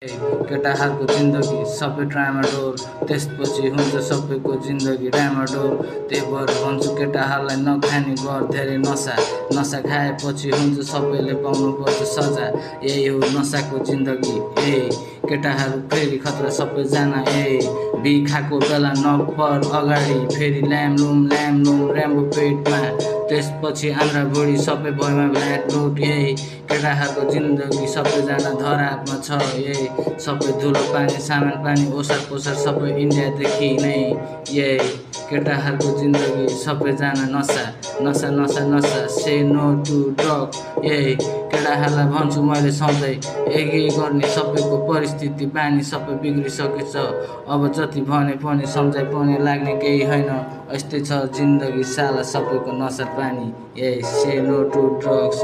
केटाहरूको जिन्दगी सबै ट्रामाडोल, त्यसपछि हुन्छ सबैको जिन्दगी डामाडोल। त्यही भएर भन्छु केटाहरूलाई नखाने गर धेरै नसा, नसा खाएपछि हुन्छ सबैले पाउनुपर्छ सजा। यही हो नसाको जिन्दगी। केटाहरू फेरि खतरा सबैजना। बी खाएको बेला नपर अगाडि, फेरि ल्यामलुम ऱ्याम्बो पेटमा, त्यसपछि आन्द्रा भुँडी सबै भयमा भ्ल्याट लुट। केटाहरूको जिन्दगी सबैजना धरापमा छ। सबै धुलो पानी सामान पानी ओसार पोसार सबै इन्डियादेखि नै। केटाहरूको जिन्दगी सबैजना नसा नसा नसा नसा, से नो टु ड्रग। केटाहरूलाई भन्छु मैले सधैँ यही गर्ने, सबैको परिस्थिति बानी सबै बिग्रिसकेछ। अब जति भने पनि सम्झाइ पनि लाग्ने केही होइन, यस्तै छ जिन्दगी साला सबैको नसा पानी। से नो टु ड्रग्स।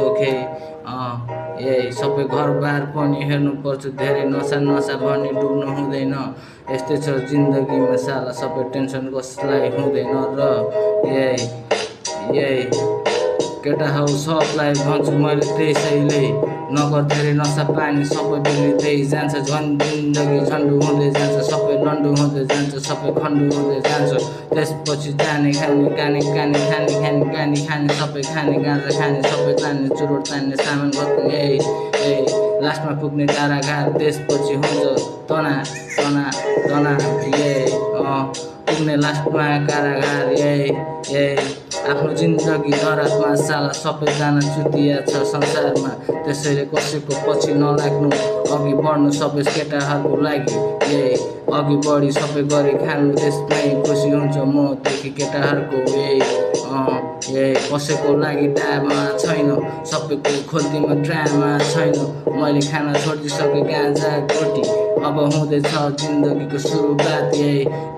सबै घरबार पनि हेर्नुपर्छ, धेरै नसा नसा भनी डुब्नु हुँदैन। यस्तै छ जिन्दगीमा साला सबै टेन्सन कसलाई हुँदैन र। केटा हौ सबलाई भन्छु मैले त्यसैले, नगर धेरै नसा पानी सबै बिग्रिँदै जान्छ। झन् जिन्दगी झन्डु हुँदै जान्छ, सबै लन्डु हुँदै जान्छ, सबै खन्डु हुँदै जान्छ। त्यसपछि जाने खाने गाने गाने खाने खाने गानी खाने सबै खाने गाँजा खाने सबै तान्ने चुरोट तान्ने सामान भत्ने। लास्टमा पुग्ने कारागार, त्यसपछि हुन्छ तना तना तना। पुग्ने लास्टमा कारागार। आफ्नो जिन्दगी धरापमा साला सबैजना चुतिया छ संसारमा। त्यसैले कसैको पछि नलाग्नु, अघि बढ्नु सबै केटाहरूको लागि। अघि बढी सबै गरी खानु, त्यसमै खुसी हुन्छ म देखि केटाहरूको। कसैको लागि ड्रामा छैन, सबैको खोल्तीमा ड्रामा छैन। मैले खाना छोडिसकेँ गाँजा गोटी, अब हुँदैछ जिन्दगीको सुरुवात।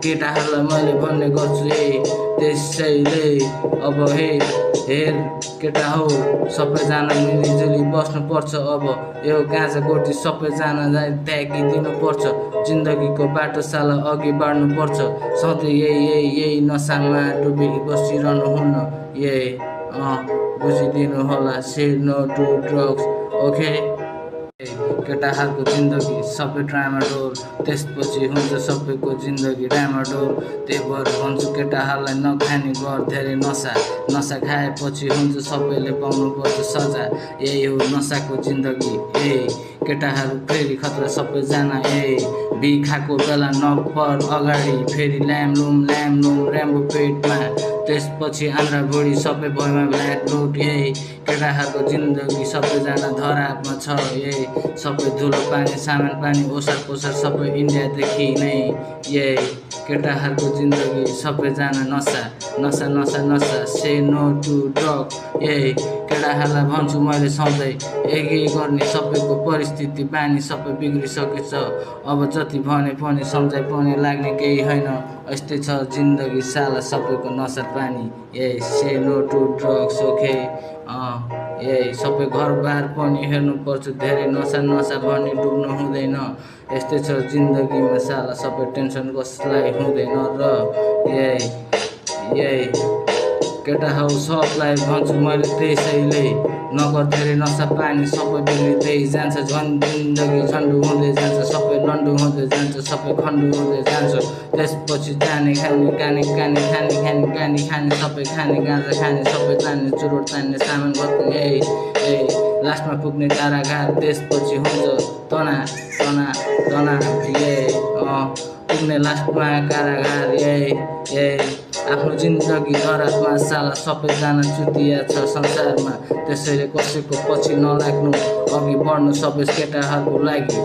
केटाहरूलाई मैले भन्ने गर्छु त्यसैले अब हेर केटा हौ सबैजना मिलिजुली बस्नुपर्छ। अब यो गाँजा गोटी सबैजनालाई त्यागिदिनुपर्छ, जिन्दगीको बाटो साला अघि बढ्नुपर्छ। सधैँ यही नसामा डुबी बसिरहनु हुन्न। बुझिदिनु होला, से नो टु ड्रग्स। केटाहरूको जिन्दगी सबै ट्रामाडोल, त्यसपछि हुन्छ सबैको जिन्दगी डामाडोल। त्यही भएर भन्छु केटाहरूलाई नखाने गर धेरै नसा, नसा खाएपछि हुन्छ सबैले पाउनुपर्छ सजा। यही हो नसाको जिन्दगी। केटाहरू फेरि खतरा सबैजना। बी खाएको बेला नपर अगाडि, फेरि ल्यामलुम ऱ्याम्बो पेटमा, त्यसपछि आन्द्रा भुँडी सबै भयमा भ्ल्याट लुट। केटाहरूको जिन्दगी सबैजना धरापमा छ। सबै धुलो पानी सामान पानी ओसार पोसार सबै इन्डियादेखि नै। केटाहरूको जिन्दगी सबैजना नसा नसा नसा नसा, से नो टु ड्रग। केटाहरूलाई भन्छु मैले सधैँ यही गर्ने, सबैको परिस्थिति बानी सबै बिग्रिसकेछ। अब जति भने पनि सम्झाइ पनि लाग्ने केही होइन, यस्तै छ जिन्दगी साला सबैको नसा पानी। से नो टु ड्रग्स। सबै घरबार पनि हेर्नुपर्छ, धेरै नसा नसा भनी डुब्नु हुँदैन। यस्तै छ जिन्दगीमा साला सबै टेन्सन कसलाई हुँदैन र। केटा हौ सबलाई भन्छु मैले त्यसैले, नगर धेरै नसा पानी सबै बिग्रिँदै जान्छ। झन् जिन्दगी झन्डु हुँदै जान्छ, सबै लन्डु हुँदै जान्छ, सबै खन्डु हुँदै जान्छ। त्यसपछि जाने खाने गाने गाने खाने खाने गानी खाने सबै खाने गाँजा खाने सबै तान्ने चुरोट तान्ने सामान भत्ने। लास्टमा पुग्ने कारागार, त्यसपछि हुन्छ तना तना तना। पुग्ने लास्टमा कारागार। आफ्नो जिन्दगी धरापमा साला सबैजना चुतिया छ संसारमा। त्यसैले कसैको पछि नलाग्नु, अघि बढ्नु सबै केटाहरूको लागि।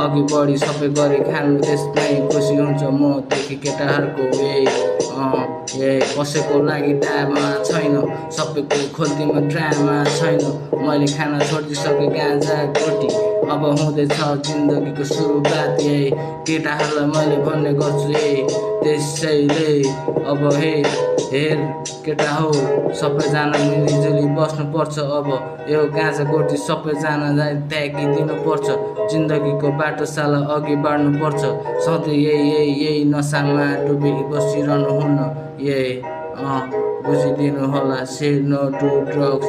अघि बढी सबै गरी खानु, त्यसमै खुसी हुन्छ म देखि केटाहरूको। कसैको लागि ड्रामा छैन, सबैको खोल्तीमा ड्रामा छैन। मैले खाना छोडिसकेँ गाँजा गोटी, अब हुँदैछ जिन्दगीको सुरुवात। केटाहरूलाई मैले भन्ने गर्छु त्यसैले, अब हेर केटा हौ सबैजना मिलिजुली बस्नुपर्छ। अब यो गाँजा गोटी सबैजनालाई त्यागिदिनुपर्छ, जिन्दगीको बाटो साला अघि बढ्नुपर्छ। सधैँ यही नसामा डुबी बसिरहनु हुन्न। बुझिदिनु होला, से नो टु ड्रग्स।